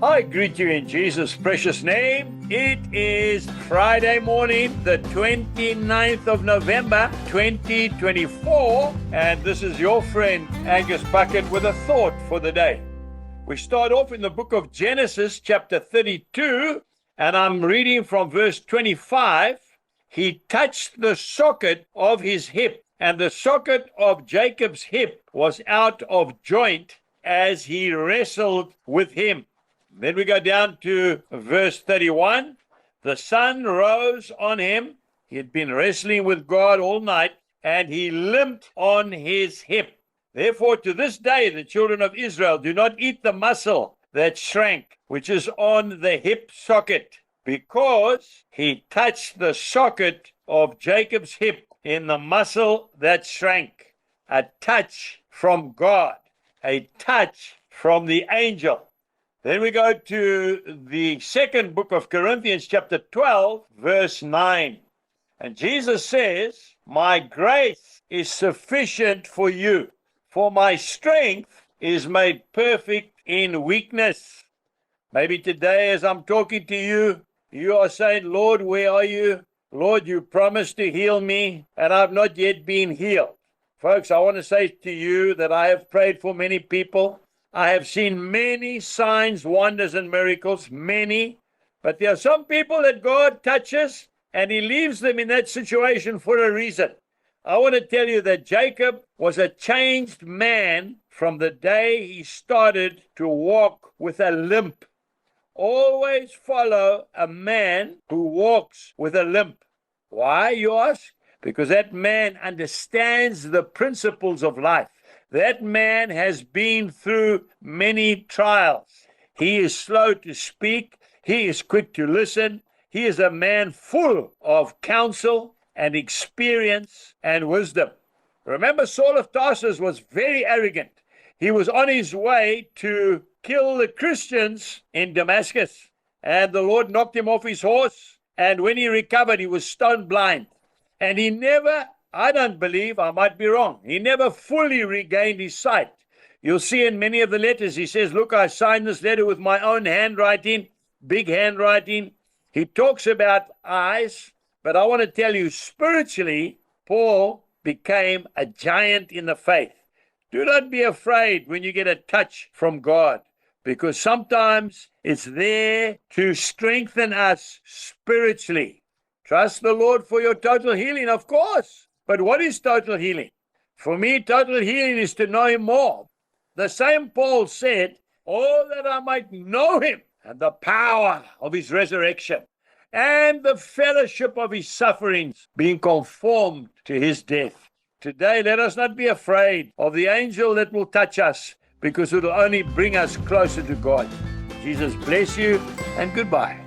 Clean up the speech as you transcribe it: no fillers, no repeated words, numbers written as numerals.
I greet you in Jesus' precious name. It is Friday morning, the 29th of November, 2024, and this is your friend Angus Buchan with a thought for the day. We start off in the book of Genesis, chapter 32, and I'm reading from verse 25. He touched the socket of his hip, and the socket of Jacob's hip was out of joint as he wrestled with him. Then we go down to verse 31. The sun rose on him. He had been wrestling with God all night, and he limped on his hip. Therefore, to this day, the children of Israel do not eat the muscle that shrank, which is on the hip socket, because he touched the socket of Jacob's hip in the muscle that shrank. A touch from God, a touch from the angel. Then we go to the second book of Corinthians, chapter 12, verse 9. And Jesus says, my grace is sufficient for you, for my strength is made perfect in weakness. Maybe today as I'm talking to you, you are saying, Lord, where are you? Lord, you promised to heal me, and I've not yet been healed. Folks, I want to say to you that I have prayed for many people. I have seen many signs, wonders, and miracles, many. But there are some people that God touches, and he leaves them in that situation for a reason. I want to tell you that Jacob was a changed man from the day he started to walk with a limp. Always follow a man who walks with a limp. Why, you ask? Because that man understands the principles of life. That man has been through many trials. He is slow to speak. He is quick to listen. He is a man full of counsel and experience and wisdom. Remember, Saul of Tarsus was very arrogant. He was on his way to kill the Christians in Damascus, and the Lord knocked him off his horse, and when he recovered, he was stone blind. And he never, I don't believe, I might be wrong, he never fully regained his sight. You'll see in many of the letters, he says, look, I signed this letter with my own handwriting, big handwriting. He talks about eyes, but I want to tell you, spiritually, Paul became a giant in the faith. Do not be afraid when you get a touch from God, because sometimes it's there to strengthen us spiritually. Trust the Lord for your total healing, of course. But what is total healing? For me, total healing is to know him more. The same Paul said, oh, that I might know him and the power of his resurrection and the fellowship of his sufferings, being conformed to his death. Today, let us not be afraid of the angel that will touch us, because it will only bring us closer to God. Jesus bless you, and goodbye.